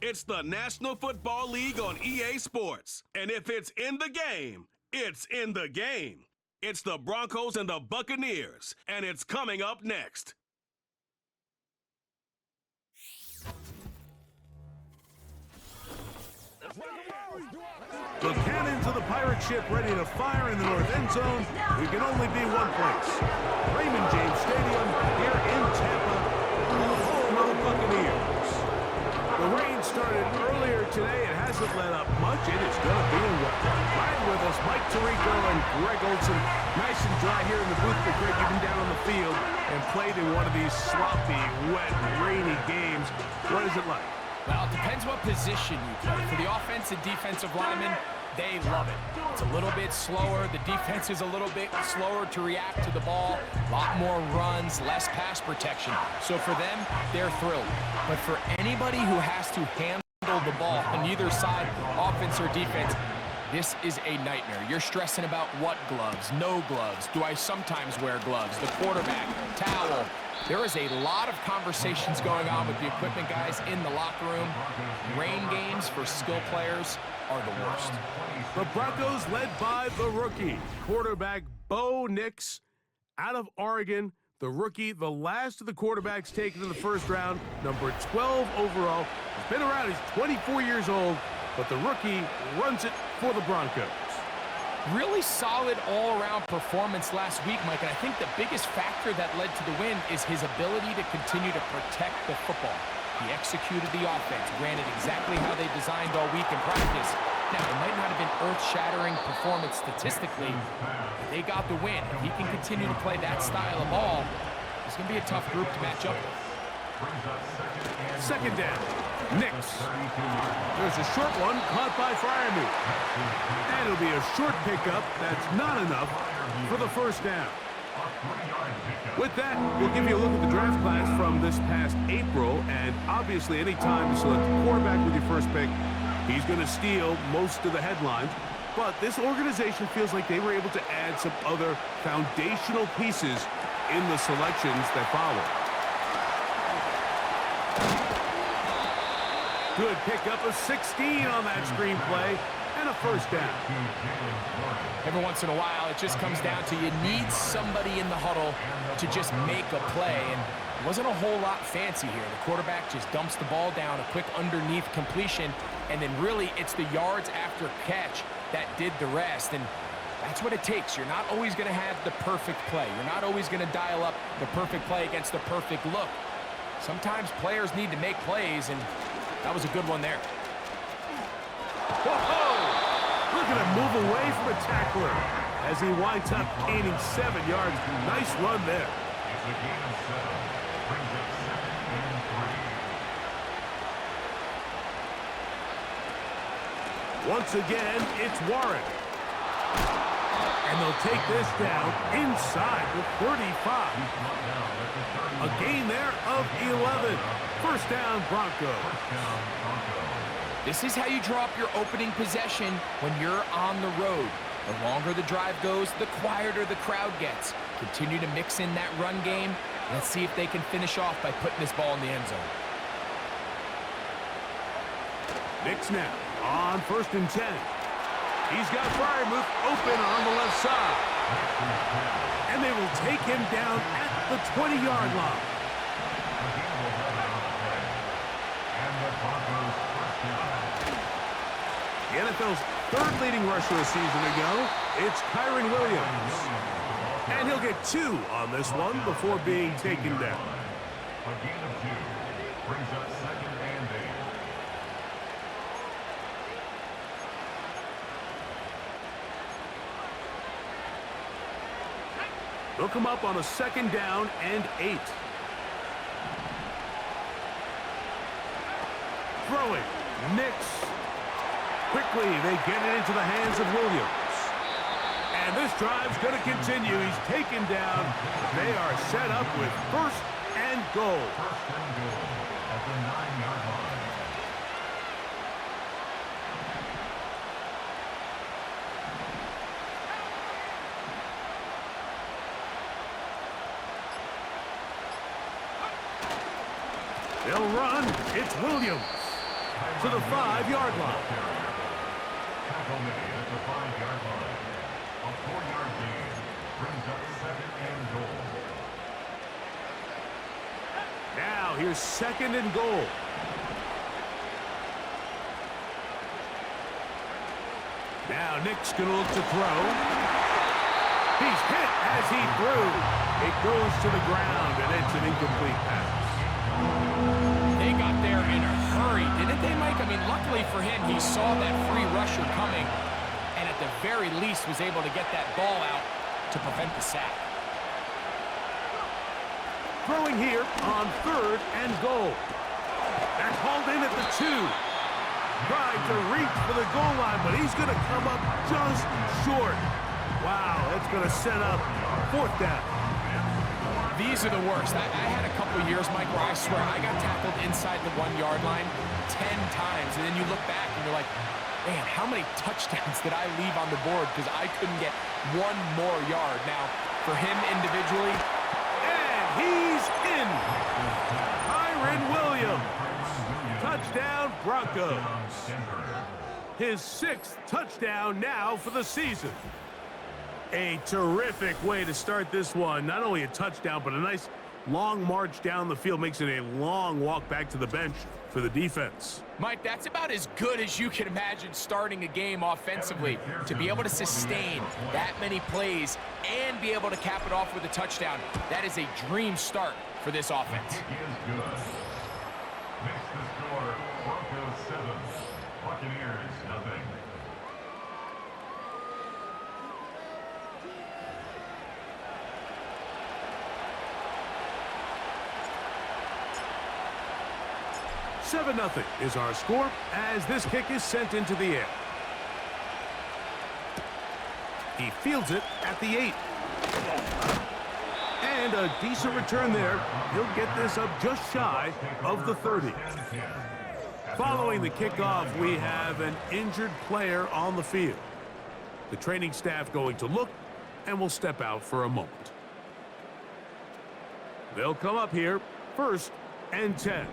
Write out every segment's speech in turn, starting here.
It's the National Football League on EA Sports. And if it's in the game, it's in the game. It's the Broncos and the Buccaneers, and it's coming up next. The cannons of the pirate ship ready to fire in the north end zone. We can only be one place. Raymond James Stadium here in Tampa, the home of the Buccaneers. The rain started earlier today. It hasn't let up much. It is going to be a wet one. Right with us, Mike Tirico and Greg Olson. Nice and dry here in the booth. But Greg, you've been down on the field and played in one of these sloppy, wet, rainy games. What is it like? Well, it depends what position you play. For the offense and defensive linemen, they love it. It's a little bit slower. The defense is a little bit slower to react to the ball. A lot more runs, less pass protection. So for them, they're thrilled. But for anybody who has to handle the ball on either side, offense or defense, this is a nightmare. You're stressing about what gloves, no gloves. Do I sometimes wear gloves? The quarterback, towel. There is a lot of conversations going on with the equipment guys in the locker room. Rain games for skill players are the worst. The Broncos led by the rookie, quarterback Bo Nix out of Oregon. The rookie, the last of the quarterbacks taken in the first round, number 12 overall. He's been around, he's 24 years old, but the rookie runs it for the Broncos. Really solid all-around performance last week, Mike, and I think the biggest factor that led to the win is his ability to continue to protect the football. He executed the offense, ran it exactly how they designed all week in practice. Now, it might not have been earth-shattering performance statistically, but they got the win. If he can continue to play that style of ball, it's going to be a tough group to match up with. Second down, Nix. There's a short one caught by Freiermuth. And it'll be a short pickup. That's not enough for the first down. With that, we'll give you a look at the draft class from this past April. And obviously, any time you select a quarterback with your first pick, he's going to steal most of the headlines. But this organization feels like they were able to add some other foundational pieces in the selections that follow. Good pickup of 16 on that screenplay, and a first down. Every once in a while, it just comes down to you need somebody in the huddle to just make a play, and it wasn't a whole lot fancy here. The quarterback just dumps the ball down, a quick underneath completion, and then really it's the yards after catch that did the rest, and that's what it takes. You're not always going to have the perfect play. You're not always going to dial up the perfect play against the perfect look. Sometimes players need to make plays, and that was a good one there. Whoa! Look at him move away from a tackler as he winds up gaining 7 yards. Nice run there. Once again, it's Warren. And they'll take this down inside the 35. A gain there of 11. First down, Broncos. This is how you draw up your opening possession when you're on the road. The longer the drive goes, the quieter the crowd gets. Continue to mix in that run game. Let's see if they can finish off by putting this ball in the end zone. Nix now on 1st and 10. He's got Freiermuth open on the left side. And they will take him down at the 20-yard line. The NFL's third leading rusher a season ago, it's Kyren Williams. And he'll get 2 on this one before being taken down. A gain of 2 brings up 2nd and 8. They'll come up on a 2nd down and 8. Throwing, Nix. Quickly, they get it into the hands of Williams. And this drive's going to continue. He's taken down. They are set up with 1st and goal. 1st and goal at the 9-yard line. They'll run. It's Williams. to the 5-yard line. Tackle made at the 5-yard line. A 4-yard gain brings up 2nd and goal. Now here's 2nd and goal. Now Nick's going to look to throw. He's hit as he threw. It goes to the ground, and it's an incomplete pass. They got there in a hurry, didn't they, Mike? I mean, luckily for him, he saw that free rusher coming, and at the very least was able to get that ball out to prevent the sack. Throwing here on 3rd and goal. That's hauled in at the 2. Tried to reach for the goal line, but he's going to come up just short. Wow, that's going to set up 4th down. These are the worst. I had a couple years, Mike, where I swear I got tackled inside the 1-yard line 10 times, and then you look back and you're like, man, how many touchdowns did I leave on the board because I couldn't get one more yard? Now, for him individually, And he's in. Kyron Williams. Touchdown, Broncos. His 6th touchdown now for the season. A terrific way to start this one. Not only a touchdown, but a nice long march down the field. Makes it a long walk back to the bench for the defense. Mike, that's about as good as you can imagine starting a game offensively. To be able to sustain that many plays and be able to cap it off with a touchdown, that is a dream start for this offense. Is good. Makes the score Broncos 7, Buccaneers nothing. Seven 0 is our score as this kick is sent into the air. He fields it at the 8. And a decent return there. He'll get this up just shy of the 30. Following the kickoff, we have an injured player on the field. The training staff going to look and will step out for a moment. They'll come up here, 1st and 10.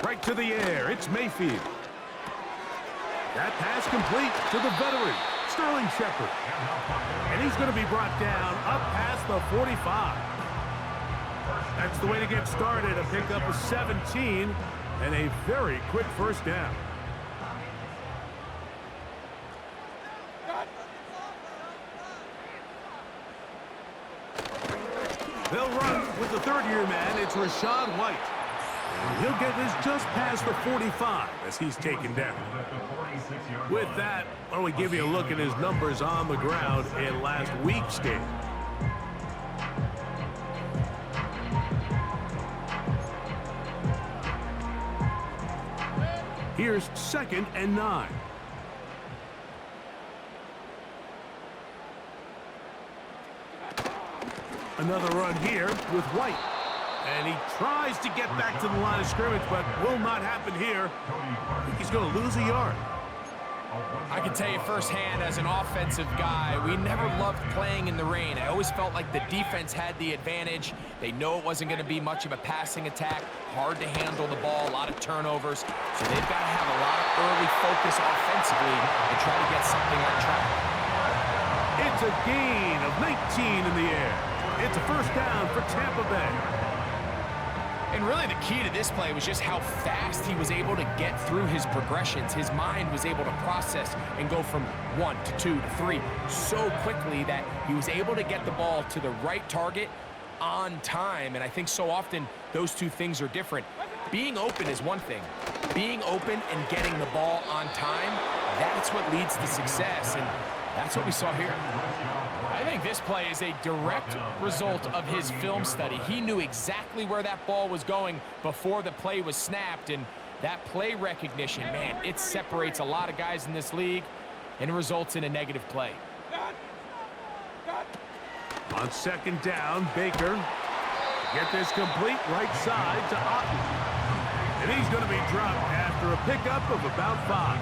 Right to the air, it's Mayfield. That pass complete to the veteran, Sterling Shepard. And he's going to be brought down up past the 45. That's the way to get started, a pickup of 17 and a very quick 1st down. They'll run with the 3rd-year man. It's Rashad White. And he'll get this just past the 45 as he's taken down. With that, why don't we give you a look at his numbers on the ground in last week's game. Here's 2nd and 9. Another run here with White. And he tries to get back to the line of scrimmage, but will not happen here. I think he's going to lose a yard. I can tell you firsthand, as an offensive guy, we never loved playing in the rain. I always felt like the defense had the advantage. They know it wasn't going to be much of a passing attack, hard to handle the ball, a lot of turnovers. So they've got to have a lot of early focus offensively and try to get something on track. It's a gain of 19 in the air. It's a 1st down for Tampa Bay. And really the key to this play was just how fast he was able to get through his progressions. His mind was able to process and go from 1 to 2 to 3 so quickly that he was able to get the ball to the right target on time. And I think so often those two things are different. Being open is one thing. Being open and getting the ball on time, that's what leads to success. And that's what we saw here. I think this play is a direct result of his film study. He knew exactly where that ball was going before the play was snapped, and that play recognition, man, it separates a lot of guys in this league and results in a negative play. On 2nd down, Baker. Get this complete right side to Otten. And he's going to be dropped after a pickup of about 5.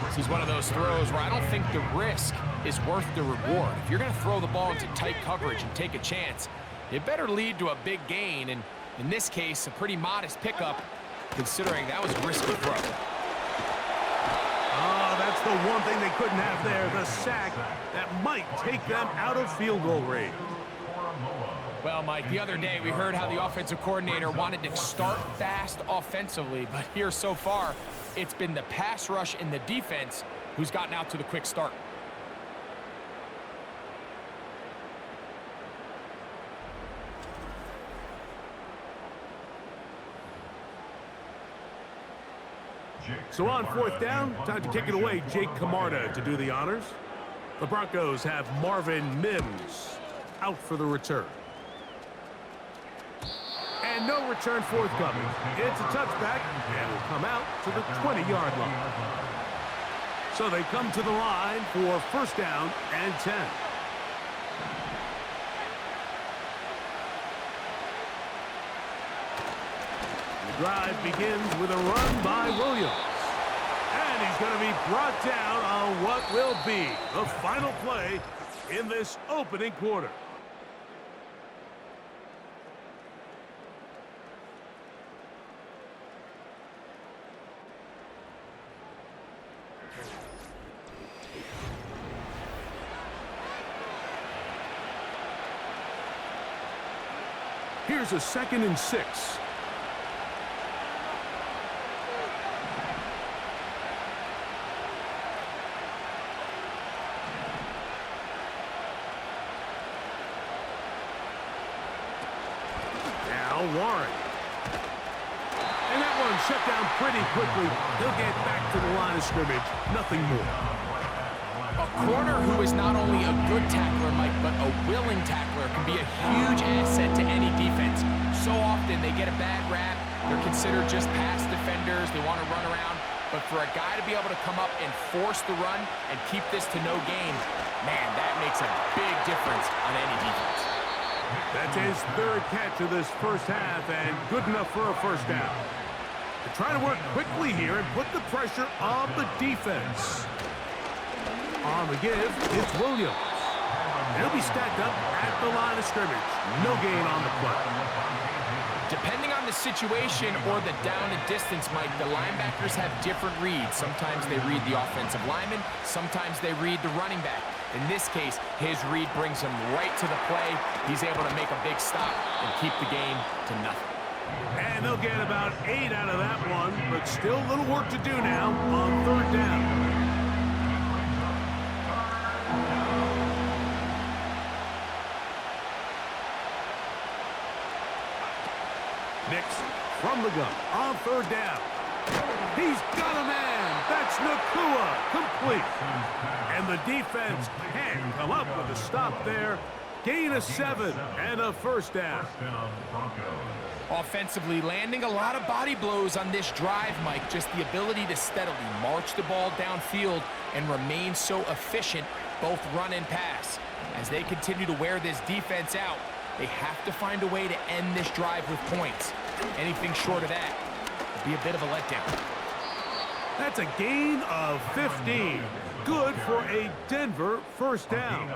This is one of those throws where I don't think the risk is worth the reward. If you're going to throw the ball into tight coverage and take a chance, it better lead to a big gain. And In this case, a pretty modest pickup, considering that was a risky throw. That's the one thing they couldn't have there, the sack that might take them out of field goal range. Well, Mike, the other day we heard how the offensive coordinator wanted to start fast offensively, but here so far, it's been the pass rush and the defense who's gotten out to the quick start. So on fourth down, time to kick it away. Jake Camarda to do the honors. The Broncos have Marvin Mims out for the return. And no return forthcoming. It's a touchback and will come out to the 20-yard line. So they come to the line for first down and 10. The drive begins with a run by Williams. And he's going to be brought down on what will be the final play in this opening quarter. Here's a 2nd and 6. Now Warren. And that one shut down pretty quickly. He'll get back to the line of scrimmage. Nothing more. A corner who is not only a good tackler, Mike, but a willing tackler can be a huge asset to any defense. So often they get a bad rap. They're considered just pass defenders. They want to run around. But for a guy to be able to come up and force the run and keep this to no gain, man, that makes a big difference on any defense. That's his 3rd catch of this first half and good enough for a first down. They're trying to work quickly here and put the pressure on the defense. On the give, it's Williams. They'll be stacked up at the line of scrimmage. No gain on the play. Depending on the situation or the down and distance, Mike, the linebackers have different reads. Sometimes they read the offensive lineman. Sometimes they read the running back. In this case, his read brings him right to the play. He's able to make a big stop and keep the game to nothing. And they'll get about 8 out of that one, but still a little work to do now on 3rd down. Nix from the gun on 3rd down. He's got a man. That's Nakua, complete. And the defense can't come up with a stop there. Gain of 7 and a first down. Offensively, landing a lot of body blows on this drive, Mike. Just the ability to steadily march the ball downfield and remain so efficient, both run and pass. As they continue to wear this defense out, they have to find a way to end this drive with points. Anything short of that would be a bit of a letdown. That's a gain of 15. Good for a Denver first down.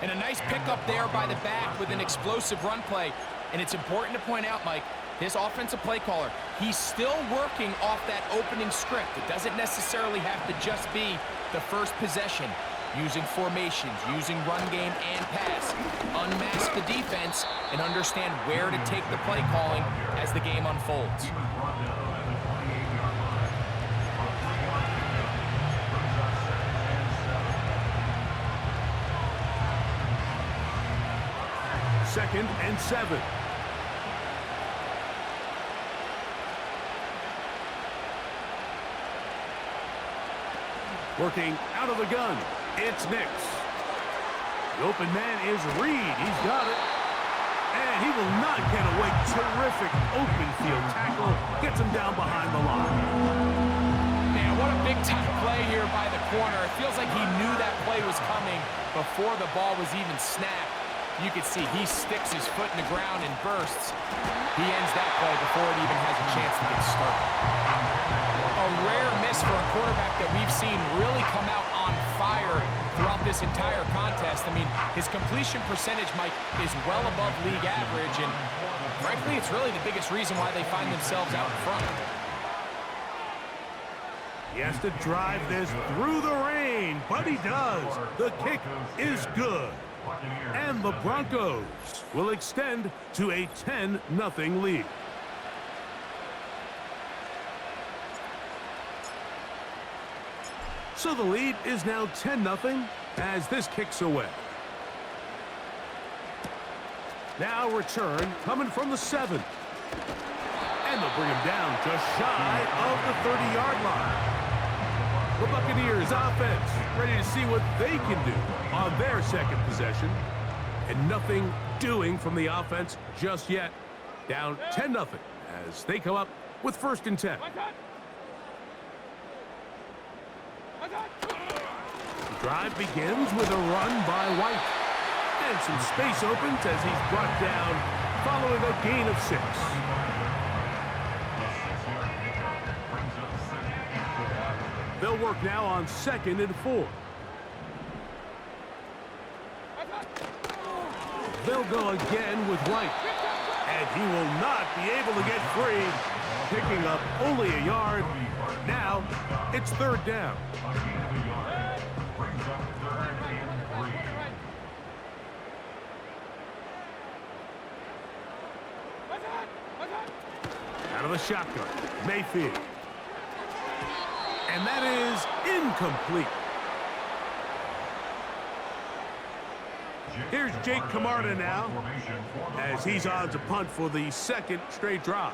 And a nice pickup there by the back with an explosive run play. And it's important to point out, Mike, this offensive play caller, he's still working off that opening script. It doesn't necessarily have to just be the first possession. Using formations, using run game and pass. Unmask the defense and understand where to take the play calling as the game unfolds. Second and 7. Working out of the gun. It's Nix. The open man is Reed. He's got it. And he will not get away. Terrific open field tackle. Gets him down behind the line. Man, what a big-time play here by the corner. It feels like he knew that play was coming before the ball was even snapped. You can see he sticks his foot in the ground and bursts. He ends that play before it even has a chance to get started. A rare miss for a quarterback that we've seen really come out on fire throughout this entire contest. I mean, his completion percentage, Mike, is well above league average, and Frankly, it's really the biggest reason why they find themselves out in front. He has to drive this through the rain, but he does. The kick is good. And the Broncos will extend to a 10-0 lead. So the lead is now 10-0 as this kicks away. Now return coming from the 7. And they'll bring him down just shy of the 30-yard line. The Buccaneers offense ready to see what they can do on their second possession. And nothing doing from the offense just yet. Down 10-0 as they come up with 1st and 10. The drive begins with a run by White. And some space opens as he's brought down following a gain of 6. They'll work now on 2nd and 4. They'll go again with White. And he will not be able to get free. Picking up only a yard. Now, it's 3rd down. Out of the shotgun, Mayfield. And that is incomplete. Here's Jake Camarda now, as he's on to punt for the 2nd straight drive.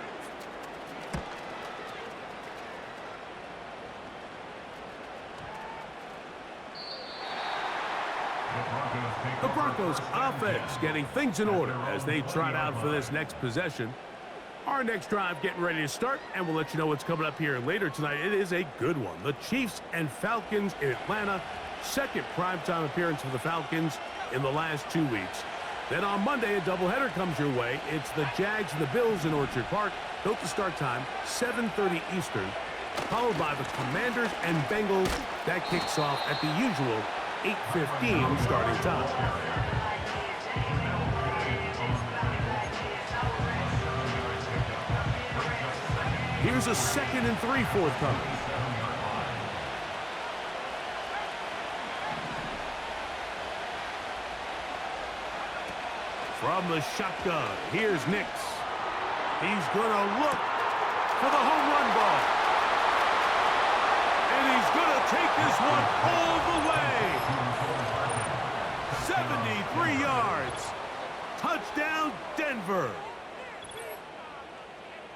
The Broncos offense getting things in order as they trot out for this next possession. Our next drive getting ready to start, and we'll let you know what's coming up here later tonight. It is a good one. The Chiefs and Falcons in Atlanta. 2nd primetime appearance for the Falcons in the last 2 weeks. Then on Monday, a doubleheader comes your way. It's the Jags and the Bills in Orchard Park. Note the start time, 7:30 Eastern, followed by the Commanders and Bengals. That kicks off at the usual 8:15 starting time. Here's a 2nd and 3 forthcoming. From the shotgun, here's Nix. He's going to look for the home run ball. And he's going to take this one all the way. 73 yards. Touchdown, Denver.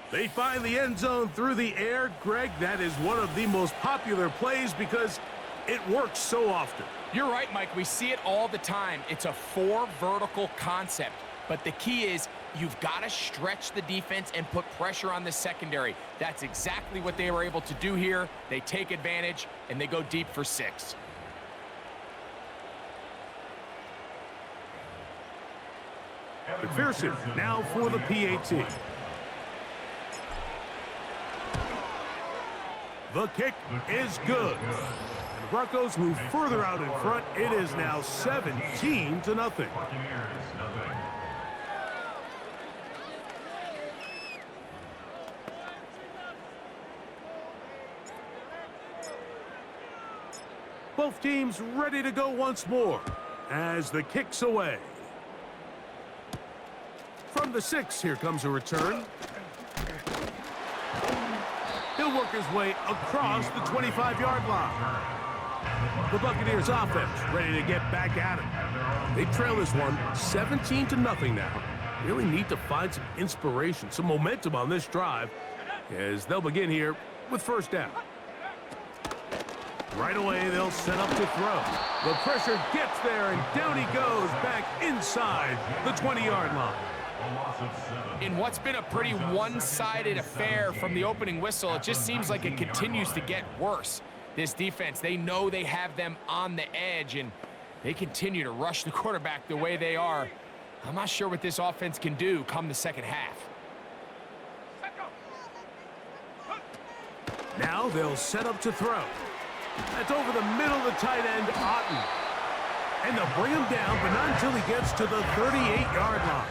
They find the end zone through the air. Greg, that is one of the most popular plays because it works so often. You're right, Mike. We see it all the time. It's a 4 vertical concept. But the key is you've got to stretch the defense and put pressure on the secondary. That's exactly what they were able to do here. They take advantage, and they go deep for 6. McPherson now for the PAT. The kick is good. And the Broncos move further out in front. It is now 17-0. Both teams ready to go once more as the kick's away. From the 6, here comes a return. He'll work his way across the 25-yard line. The Buccaneers offense ready to get back at him. They trail this one 17-0 now. Really need to find some inspiration, some momentum on this drive as they'll begin here with 1st down. Right away, they'll set up to throw. The pressure gets there, and down he goes back inside the 20-yard line. In what's been a pretty one-sided affair from the opening whistle, it just seems like it continues to get worse. This defense, they know they have them on the edge, and they continue to rush the quarterback the way they are. I'm not sure what this offense can do come the second half. Now they'll set up to throw. That's over the middle of the tight end, Otten. And they'll bring him down, but not until he gets to the 38-yard line.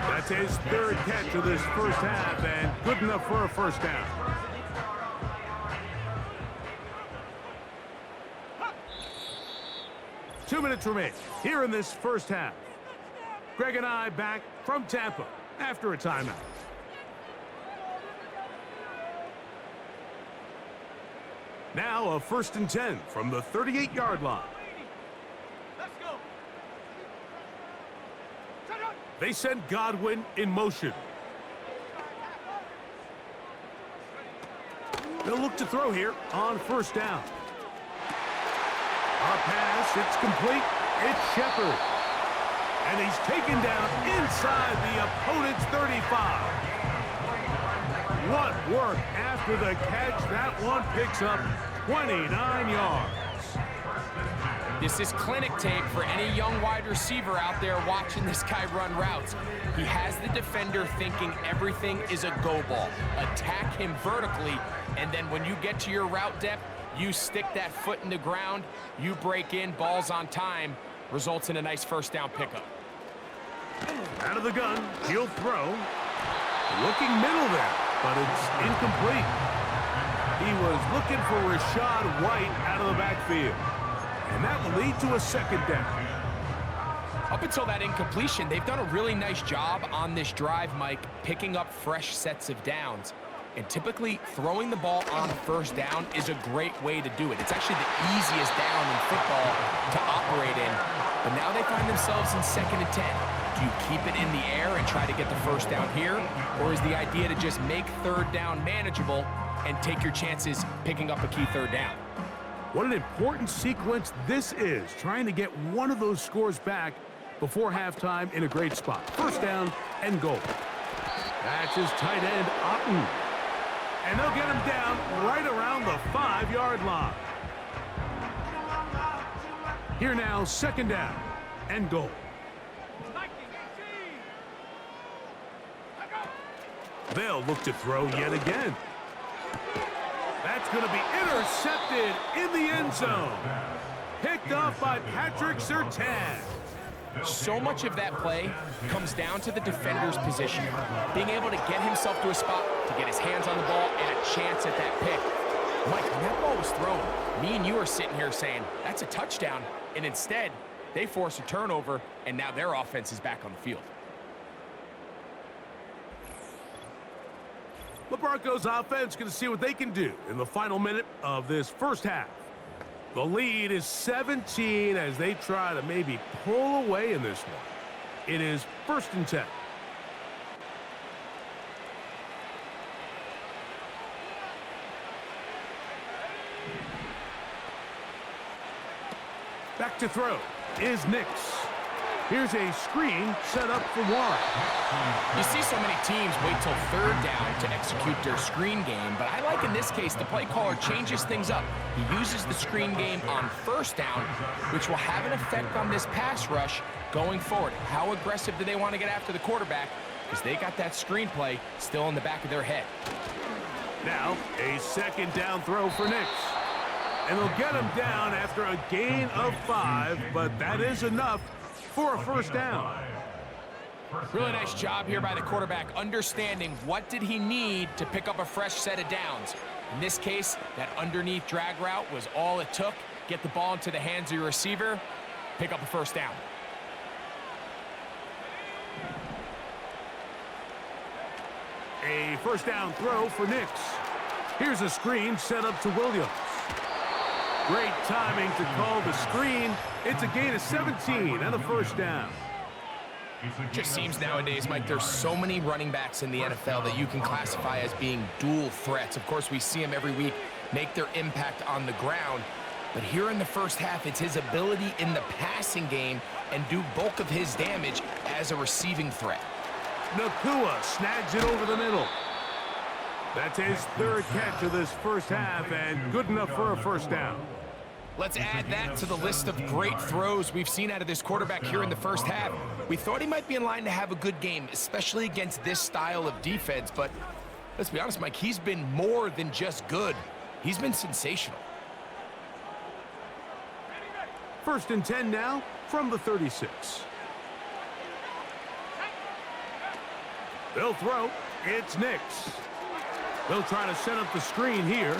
That's That's his third catch of this first half, and good enough for a first down. Two minutes remain here in this first half. Greg and I back from Tampa after a timeout. Now a 1st and 10 from the 38-yard line. They send Godwin in motion. They'll look to throw here on 1st down. A pass, it's complete. It's Shepard. And he's taken down inside the opponent's 35. What work after the catch. That one picks up 29 yards. This is clinic tape for any young wide receiver out there watching this guy run routes. He has the defender thinking everything is a go ball. Attack him vertically, and then when you get to your route depth, you stick that foot in the ground, you break in, ball's on time, results in a nice 1st down pickup. Out of the gun, he'll throw. Looking middle there, but it's incomplete. He was looking for Rashad White out of the backfield. And that will lead to a 2nd down. Up until that incompletion, they've done a really nice job on this drive, Mike, picking up fresh sets of downs. And typically, throwing the ball on 1st down is a great way to do it. It's actually the easiest down in football to operate in. But now they find themselves in 2nd and 10. Do you keep it in the air and try to get the 1st down here? Or is the idea to just make 3rd down manageable and take your chances picking up a key 3rd down? What an important sequence this is, trying to get one of those scores back before halftime in a great spot. 1st down and goal. That's his tight end, Otten. And they'll get him down right around the 5-yard line. Here now, 2nd down and goal. They'll look to throw yet again. That's going to be intercepted in the end zone. Picked off by Patrick Surtain. So much of that play comes down to the defender's position. Being able to get himself to a spot, to get his hands on the ball, and a chance at that pick. Mike, when that ball was thrown, me and you are sitting here saying, that's a touchdown. And instead, they force a turnover, and now their offense is back on the field. The Broncos offense going to see what they can do in the final minute of this first half. The lead is 17 as they try to maybe pull away in this one. It is 1st and 10. Back to throw is Nix. Here's a screen set up for Warren. You see so many teams wait till 3rd down to execute their screen game, but I like in this case the play caller changes things up. He uses the screen game on 1st down, which will have an effect on this pass rush going forward. How aggressive do they want to get after the quarterback? Because they got that screen play still in the back of their head. Now, a 2nd down throw for Nix. And they'll get him down after a gain of 5, but that is enough for a 1st down. Really nice job here by the quarterback, understanding what did he need to pick up a fresh set of downs. In this case, that underneath drag route was all it took. Get the ball into the hands of your receiver, pick up a 1st down. A 1st down throw for Nix. Here's a screen set up to Williams. Great timing to call the screen. It's a gain of 17 and a 1st down. Just seems nowadays, Mike, there's so many running backs in the NFL that you can classify as being dual threats. Of course, we see them every week make their impact on the ground. But here in the first half, it's his ability in the passing game and do bulk of his damage as a receiving threat. Nakua snags it over the middle. That's his 3rd catch of this first half and good enough for a 1st down. Let's add that to the list of great throws we've seen out of this quarterback here in the first half. We thought he might be in line to have a good game, especially against this style of defense. But let's be honest, Mike, he's been more than just good. He's been sensational. 1st and 10 now from the 36. They'll throw. It's Nix. They'll try to set up the screen here.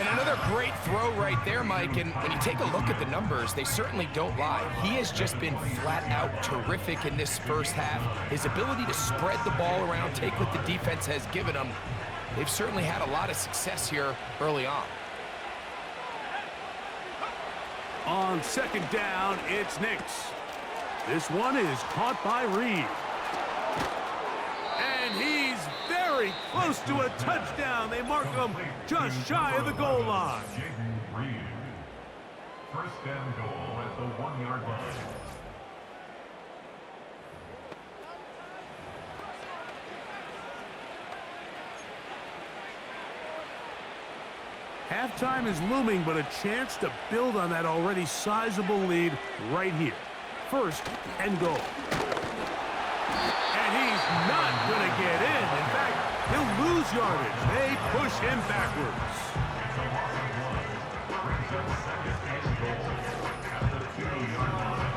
And another great throw right there, Mike. And when you take a look at the numbers, they certainly don't lie. He has just been flat out terrific in this first half. His ability to spread the ball around, take what the defense has given him. They've certainly had a lot of success here early on. On second down, it's Nix. This one is caught by Reed. And he's very close to a touchdown. They mark him just shy of the goal line. First and goal at the 1-yard line. Halftime is looming, but a chance to build on that already sizable lead right here. First and goal. And he's not going to get in. In fact, he'll lose yardage. They push him backwards. Brings up second and goal at the 2-yard line.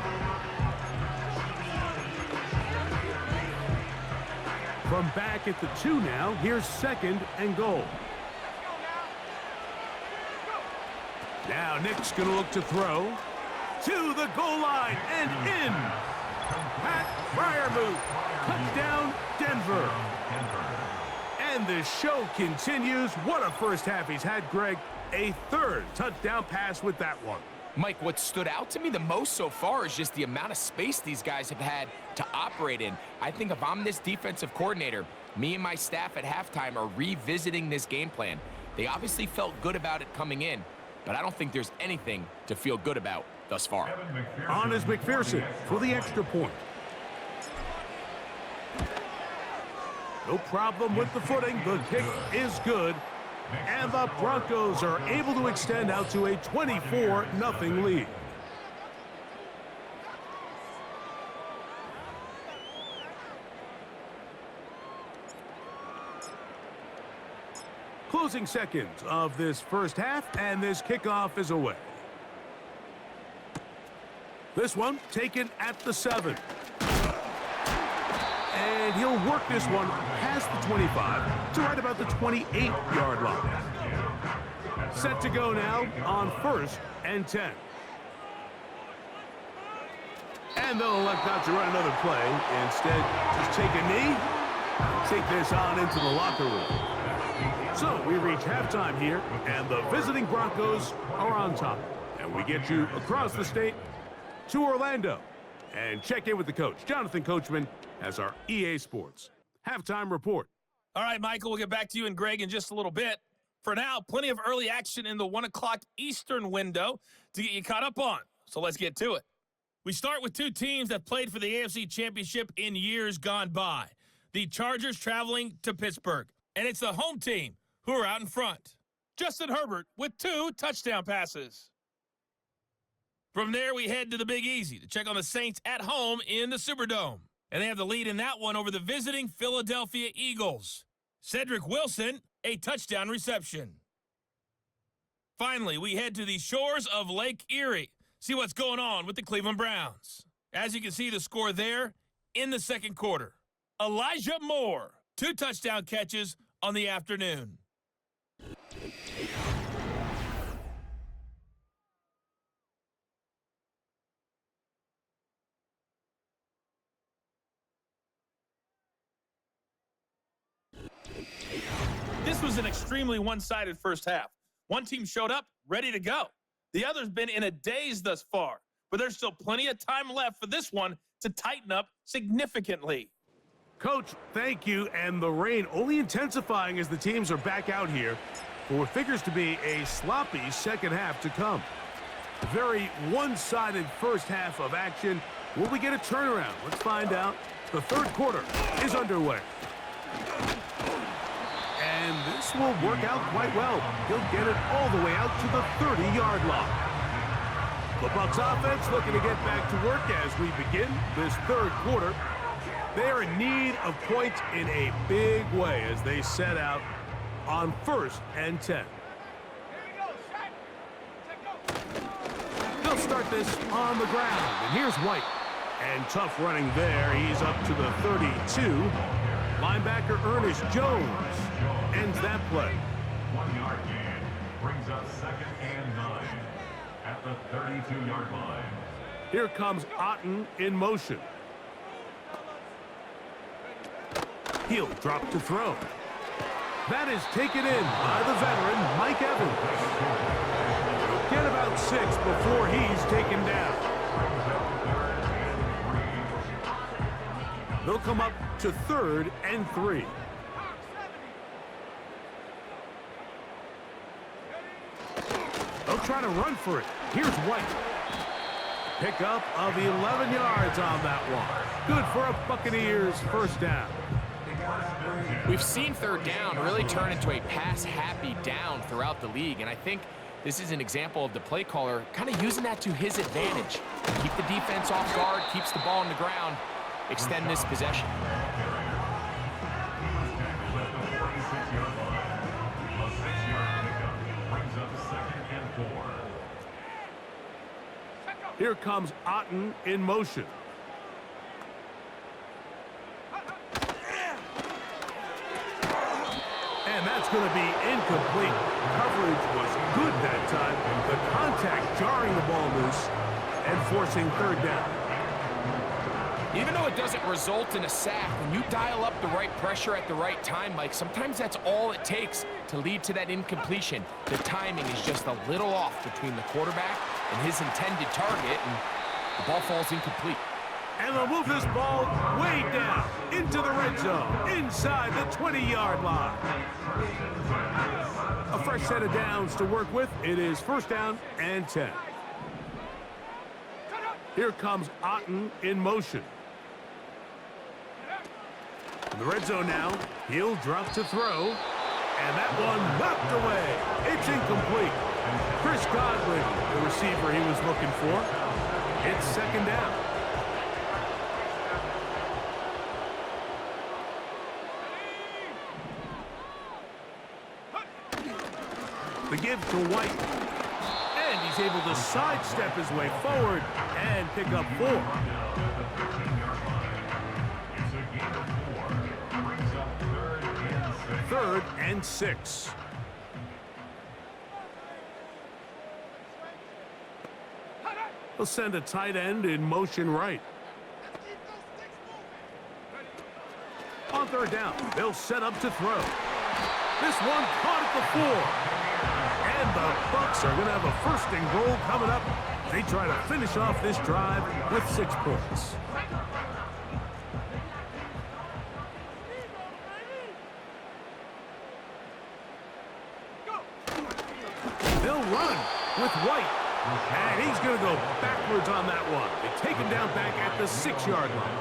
From back at the 2 now, here's second and goal. Now Nick's going to look to throw to the goal line and in. Pat Fryermuth, touchdown Denver. And the show continues. What a first half he's had, Greg. A third touchdown pass with that one. Mike, what stood out to me the most so far is just the amount of space these guys have had to operate in. I think if I'm this defensive coordinator, me and my staff at halftime are revisiting this game plan. They obviously felt good about it coming in, but I don't think there's anything to feel good about thus far. On is McPherson for the extra point. No problem with the footing. The kick is good. And the Broncos are able to extend out to a 24-0 lead. Closing seconds of this first half, and this kickoff is away. This one taken at the 7. And he'll work this one past the 25 to right about the 28-yard line. Set to go now on first and 10. And they'll elect not to run another play. Instead, just take a knee and take this on into the locker room. So we reach halftime here, and the visiting Broncos are on top. And we get you across the state to Orlando and check in with the coach, Jonathan Coachman, as our EA Sports halftime report. All right, Michael, we'll get back to you and Greg in just a little bit. For now, plenty of early action in the 1 o'clock Eastern window to get you caught up on. So let's get to it. We start with two teams that played for the AFC Championship in years gone by. The Chargers traveling to Pittsburgh. And it's the home team who are out in front. Justin Herbert with 2 touchdown passes. From there, we head to the Big Easy to check on the Saints at home in the Superdome. And they have the lead in that one over the visiting Philadelphia Eagles. Cedric Wilson, a touchdown reception. Finally, we head to the shores of Lake Erie. See what's going on with the Cleveland Browns. As you can see the score there in the second quarter. Elijah Moore, 2 touchdown catches on the afternoon. This was an extremely one-sided first half. One team showed up, ready to go. The other's been in a daze thus far, but there's still plenty of time left for this one to tighten up significantly. Coach, thank you, and the rain only intensifying as the teams are back out here for what figures to be a sloppy second half to come. Very one-sided first half of action. Will we get a turnaround? Let's find out. The third quarter is underway. And this will work out quite well. He'll get it all the way out to the 30-yard line. The Bucs offense looking to get back to work as we begin this third quarter. They're in need of points in a big way as they set out on first and 10. They'll start this on the ground, and here's White. And tough running there. He's up to the 32. Linebacker Ernest Jones ends that play. 1 yard gain brings up 2nd and 9 at the 32-yard line. Here comes Otten in motion. He'll drop to throw. That is taken in by the veteran, Mike Evans. Get about 6 before he's taken down. They'll come up to 3rd and 3. They'll try to run for it. Here's White. Pickup of 11 yards on that one. Good for a Buccaneers first down. We've seen 3rd down really turn into a pass-happy down throughout the league, and I think this is an example of the play caller kind of using that to his advantage. Keep the defense off guard, keeps the ball on the ground, extend this possession. Here comes Otten in motion. And that's going to be incomplete. Coverage was good that time. The contact jarring the ball loose and forcing 3rd down. Even though it doesn't result in a sack, when you dial up the right pressure at the right time, Mike, sometimes that's all it takes to lead to that incompletion. The timing is just a little off between the quarterback and his intended target, and the ball falls incomplete. And they'll move this ball way down into the red zone, inside the 20-yard line. A fresh set of downs to work with. It is 1st down and 10. Here comes Otten in motion. In the red zone now, he'll drop to throw. And that one knocked away. It's incomplete. Chris Godwin, the receiver he was looking for. It's 2nd down. The give to White. And he's able to sidestep his way forward and pick up 4. 3rd and 6. They'll send a tight end in motion right. On 3rd down, they'll set up to throw. This one caught at the 4. And the Bucs are going to have a 1st and goal coming up. They try to finish off this drive with 6 points. They'll run with White. And he's going to go backwards on that one. They take him down back at the 6-yard line.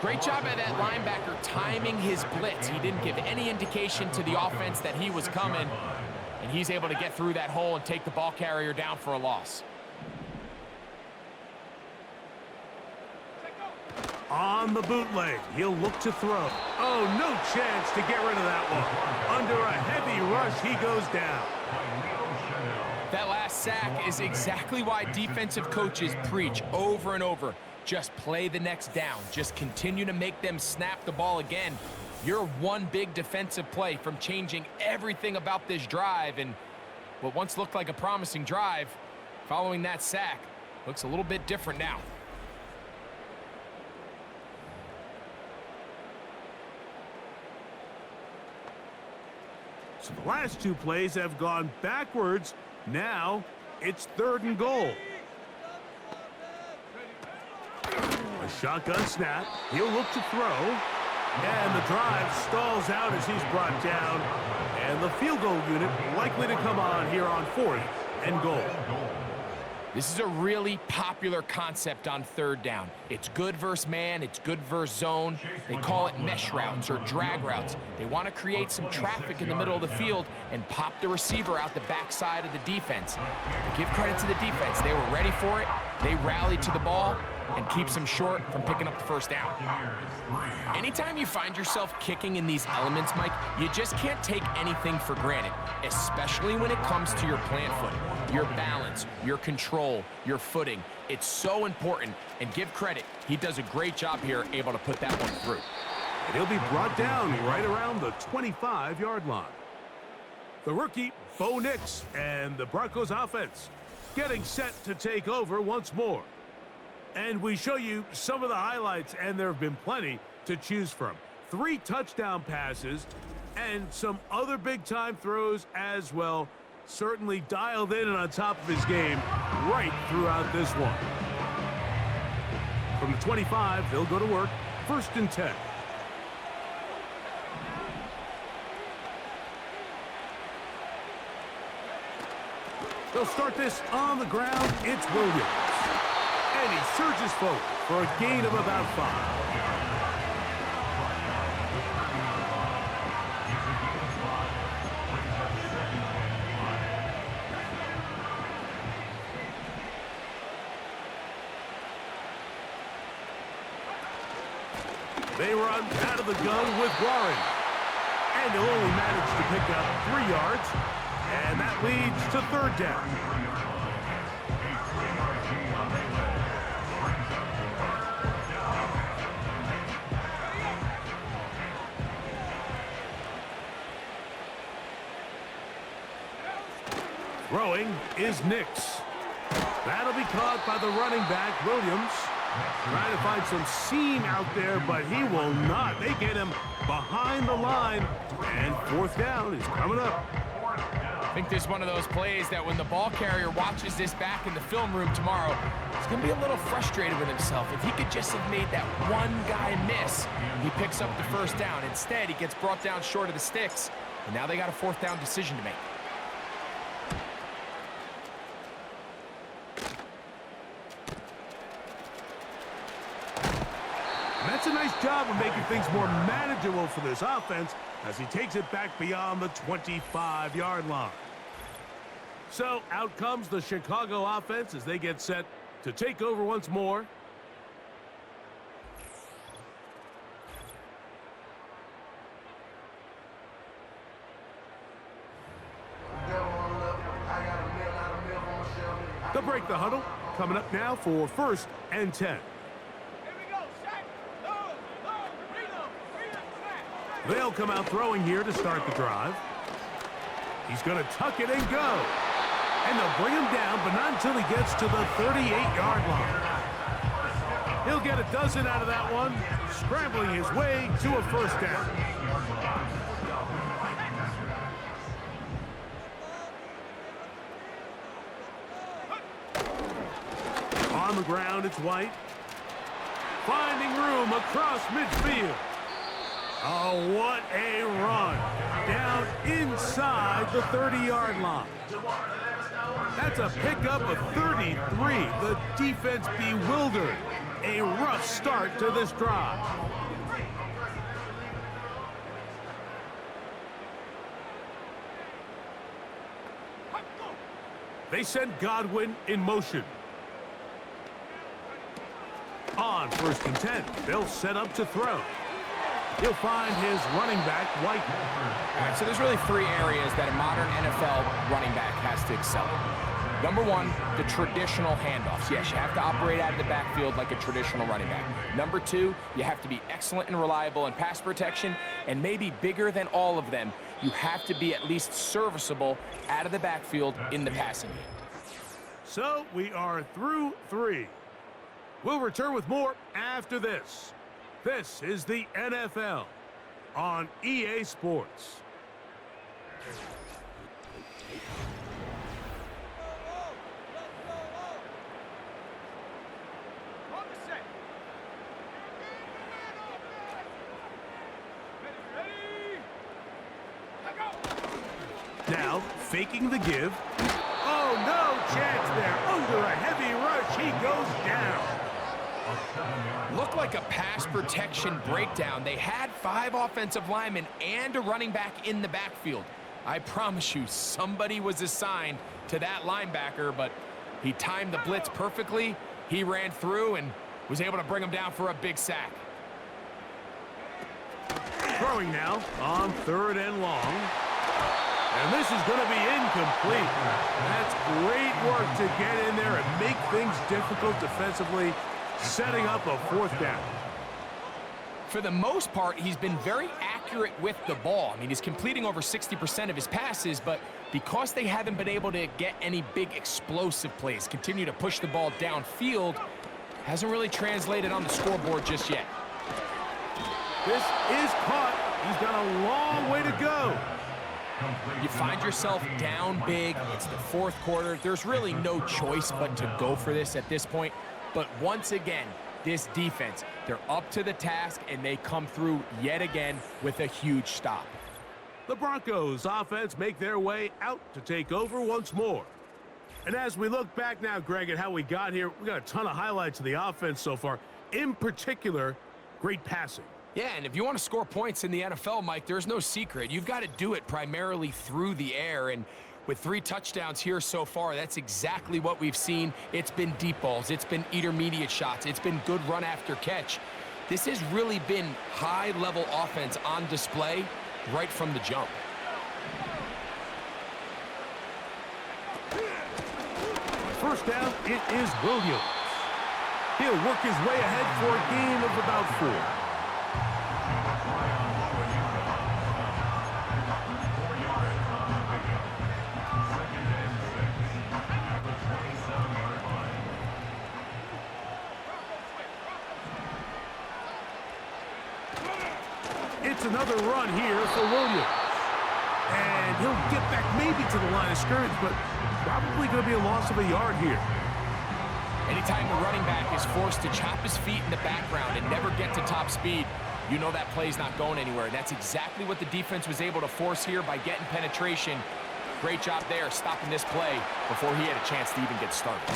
Great job by that linebacker timing his blitz. He didn't give any indication to the offense that he was coming. And he's able to get through that hole and take the ball carrier down for a loss. On the bootleg, he'll look to throw. Oh, no chance to get rid of that one. Under a heavy rush, he goes down. That last sack is exactly why defensive coaches preach over and over. Just play the next down. Just continue to make them snap the ball again. You're one big defensive play from changing everything about this drive, and what once looked like a promising drive, following that sack, looks a little bit different now. So the last 2 plays have gone backwards. Now it's 3rd and goal. A shotgun snap. He'll look to throw. And the drive stalls out as he's brought down. And the field goal unit likely to come on here on 4th and goal. This is a really popular concept on 3rd down. It's good versus man, it's good versus zone. They call it mesh routes or drag routes. They want to create some traffic in the middle of the field and pop the receiver out the backside of the defense. Give credit to the defense. They were ready for it. They rallied to the ball, and keeps him short from picking up the first down. Anytime you find yourself kicking in these elements, Mike, you just can't take anything for granted, especially when it comes to your plant foot, your balance, your control, your footing. It's so important, and give credit, he does a great job here able to put that one through. And he'll be brought down right around the 25-yard line. The rookie, Bo Nix, and the Broncos offense getting set to take over once more. And we show you some of the highlights, and there have been plenty to choose from. 3 touchdown passes and some other big-time throws as well. Certainly dialed in and on top of his game right throughout this one. From the 25, they'll go to work. 1st and 10. They'll start this on the ground. It's Williams. And he surges forward for a gain of about 5. They run out of the gun with Warren. And they'll only manage to pick up 3 yards. And that leads to 3rd down. Throwing is Nix. That'll be caught by the running back, Williams. Trying to find some seam out there, but he will not. They get him behind the line, and 4th down is coming up. I think this is one of those plays that when the ball carrier watches this back in the film room tomorrow, he's going to be a little frustrated with himself. If he could just have made that one guy miss, he picks up the 1st down. Instead, he gets brought down short of the sticks, and now they got a 4th down decision to make. That's a nice job of making things more manageable for this offense as he takes it back beyond the 25-yard line. So out comes the Chicago offense as they get set to take over once more. They'll break the huddle. Coming up now for 1st and 10. They'll come out throwing here to start the drive. He's going to tuck it and go. And they'll bring him down, but not until he gets to the 38-yard line. He'll get a dozen out of that one, scrambling his way to a 1st down. On the ground, it's White. Finding room across midfield. Oh, what a run. Down inside the 30-yard line. That's a pickup of 33. The defense bewildered. A rough start to this drive. They send Godwin in motion. On 1st and 10, they'll set up to throw. He'll find his running back, White. All right, so there's really 3 areas that a modern NFL running back has to excel in. Number 1, the traditional handoffs. Yes, you have to operate out of the backfield like a traditional running back. Number 2, you have to be excellent and reliable in pass protection, and maybe bigger than all of them, you have to be at least serviceable out of the backfield in the passing game. So we are through 3. We'll return with more after this. This is the NFL on EA Sports. Now, faking the give. Oh, no chance there. Under a heavy rush, he goes down. Looked like a pass protection breakdown. They had 5 offensive linemen and a running back in the backfield. I promise you, somebody was assigned to that linebacker, but he timed the blitz perfectly. He ran through, and Was able to bring him down for a big sack. Throwing now on 3rd and long. And this is going to be incomplete. That's great work to get in there and make things difficult defensively, setting up a 4th down. For the most part, he's been very accurate with the ball. I mean, he's completing over 60% of his passes, but because they haven't been able to get any big explosive plays, continue to push the ball downfield, hasn't really translated on the scoreboard just yet. This is caught. He's got a long way to go. You find yourself down big. It's the 4th quarter. There's really no choice but to go for this at this point. But once again, this defense, they're up to the task, and they come through yet again with a huge stop. The Broncos offense make their way out to take over once more. And as we look back now, Greg, at how we got here, we got a ton of highlights of the offense so far. In particular, great passing. Yeah, and if you want to score points in the NFL, Mike, there's no secret. You've got to do it primarily through the air, and with 3 touchdowns here so far, that's exactly what we've seen. It's been deep balls. It's been intermediate shots. It's been good run after catch. This has really been high-level offense on display right from the jump. First down, it is Williams. He'll work his way ahead for a gain of about 4. It's another run here for Williams. And he'll get back maybe to the line of scrimmage, but probably going to be a loss of a yard here. Anytime the running back is forced to chop his feet in the background and never get to top speed, you know that play's not going anywhere. And that's exactly what the defense was able to force here by getting penetration. Great job there stopping this play before he had a chance to even get started.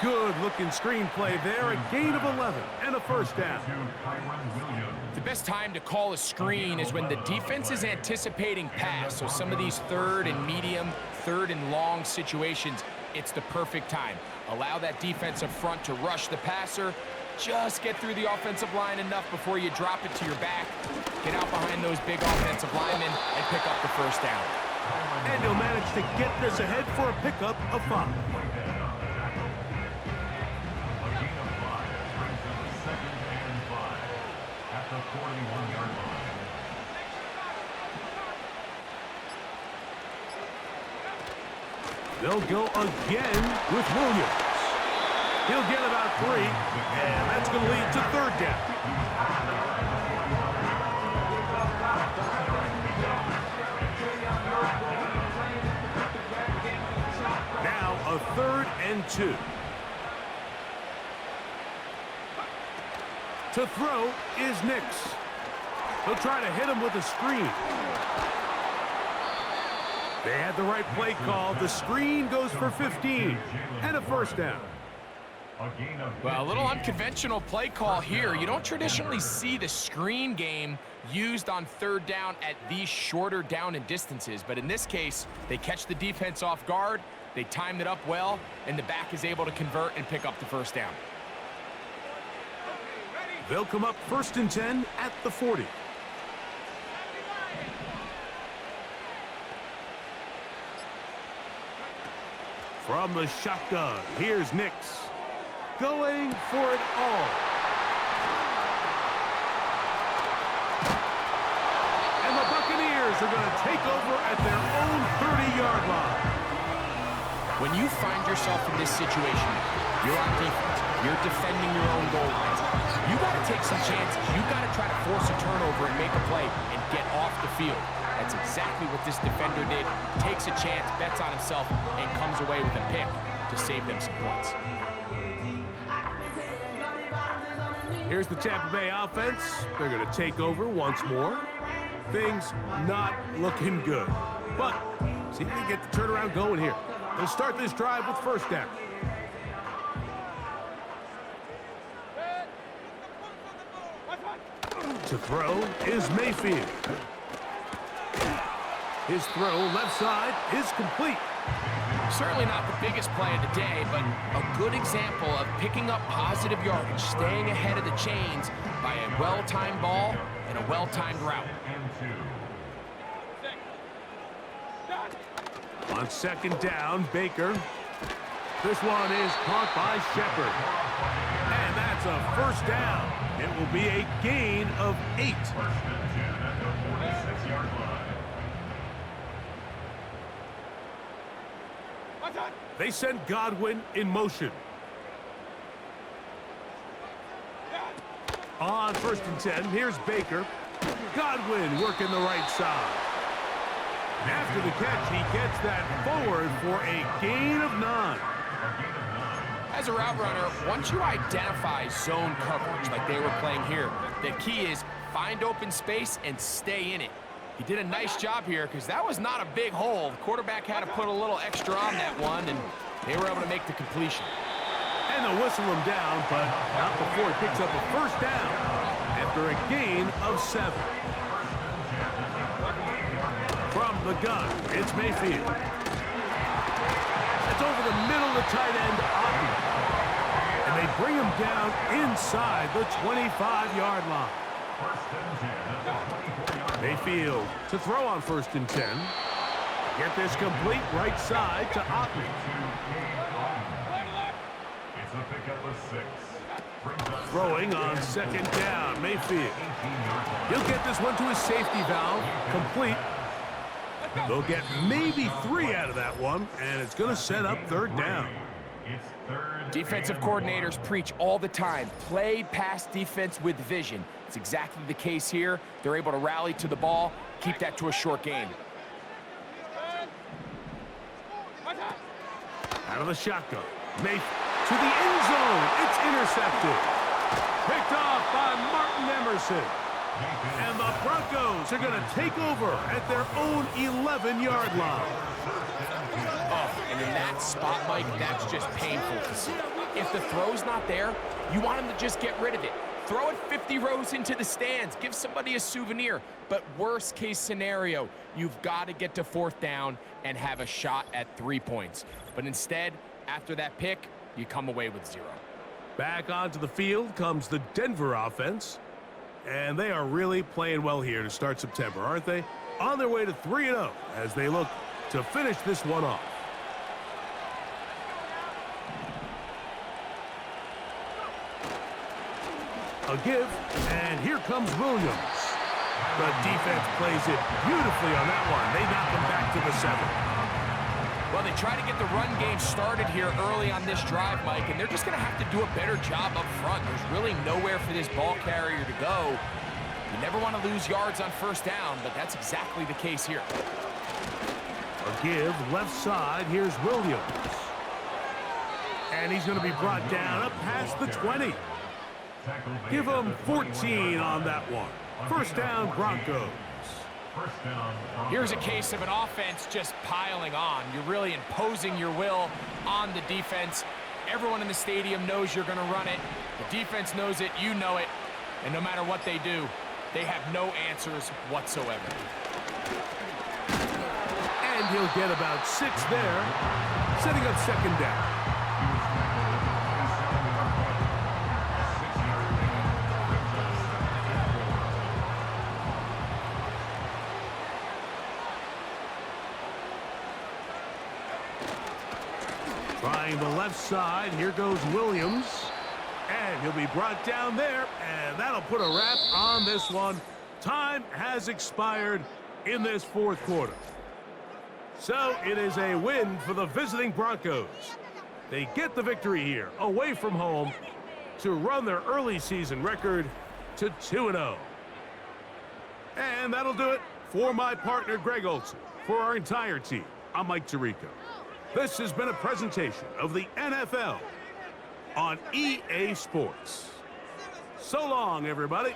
Good-looking screen play there, a gain of 11 and a first down. The best time to call a screen is when the defense is anticipating pass. So some of these 3rd and medium, 3rd and long situations, it's the perfect time. Allow that defensive front to rush the passer. Just get through the offensive line enough before you drop it to your back. Get out behind those big offensive linemen and pick up the first down. And he'll manage to get this ahead for a pickup of 5. They'll go again with Williams. He'll get about 3, and that's going to lead to 3rd down. Now a 3rd and 2. To throw is Nix. He'll try to hit him with a screen. They had the right play call. The screen goes for 15 and a first down. Well, a little unconventional play call here. You don't traditionally see the screen game used on 3rd down at these shorter down and distances. But in this case, they catch the defense off guard. They timed it up well, and the back is able to convert and pick up the first down. They'll come up 1st and 10 at the 40. From the shotgun, here's Nix. Going for it all. And the Buccaneers are going to take over at their own 30-yard line. When you find yourself in this situation, you're on defense, you're defending your own goal lines, you got to take some chances. You got to try to force a turnover and make a play and get off the field. That's exactly what this defender did. Takes a chance, bets on himself, and comes away with a pick to save them some points. Here's the Tampa Bay offense. They're going to take over once more. Things not looking good. But see if they can get the turnaround going here. They'll start this drive with first down. To throw is Mayfield. His throw left side is complete. Certainly not the biggest play of the day, but a good example of picking up positive yardage, staying ahead of the chains by a well-timed ball and a well-timed route. On second down, Baker. This one is caught by Shepard. And that's a first down. It will be a gain of 8. They send Godwin in motion. On first and 10, here's Baker. Godwin working the right side. After the catch, he gets that forward for a gain of 9. As a route runner, once you identify zone coverage like they were playing here, the key is find open space and stay in it. He did a nice job here because that was not a big hole. The quarterback had to put a little extra on that one, and they were able to make the completion. And they'll whistle him down, but not before he picks up a first down after a gain of 7. From the gun, it's Mayfield. It's over the middle of the tight end, Otten. And they bring him down inside the 25-yard line. Mayfield to throw on first and 10. Get this complete right side to Otten. It's a pickup of 6. Throwing on second down, Mayfield. He'll get this one to his safety valve, complete. They'll get maybe 3 out of that one, and it's going to set up third down. Defensive coordinators preach all the time, play pass defense with vision. It's exactly the case here. They're able to rally to the ball, keep that to a short game. Out of the shotgun. Mayfield to the end zone. It's intercepted. Picked off by Martin Emerson. And the Broncos are going to take over at their own 11-yard line. Oh, and in that spot, Mike, that's just painful to see. If the throw's not there, you want him to just get rid of it. Throw it 50 rows into the stands. Give somebody a souvenir. But worst case scenario, you've got to get to fourth down and have a shot at 3 points. But instead, after that pick, you come away with 0. Back onto the field comes the Denver offense. And they are really playing well here to start September, aren't they? On their way to 3-0 as they look to finish this one off. A give, and here comes Williams. The defense plays it beautifully on that one. They knock him back to the 7. Well, they try to get the run game started here early on this drive, Mike, and they're just going to have to do a better job up front. There's really nowhere for this ball carrier to go. You never want to lose yards on first down, but that's exactly the case here. A give, left side, here's Williams. And he's going to be brought down up past the 20. Give him 14 on that one. First down, Broncos. Here's a case of an offense just piling on. You're really imposing your will on the defense. Everyone in the stadium knows you're going to run it. The defense knows it, you know it. And no matter what they do, they have no answers whatsoever. And he'll get about 6 there, setting up second down. Trying the left side, here goes Williams. And he'll be brought down there, and that'll put a wrap on this one. Time has expired in this fourth quarter. So it is a win for the visiting Broncos. They get the victory here, away from home, to run their early season record to 2-0. And that'll do it for my partner, Greg Olson. For our entire team, I'm Mike Tirico. This has been a presentation of the NFL on EA Sports. So long, everybody.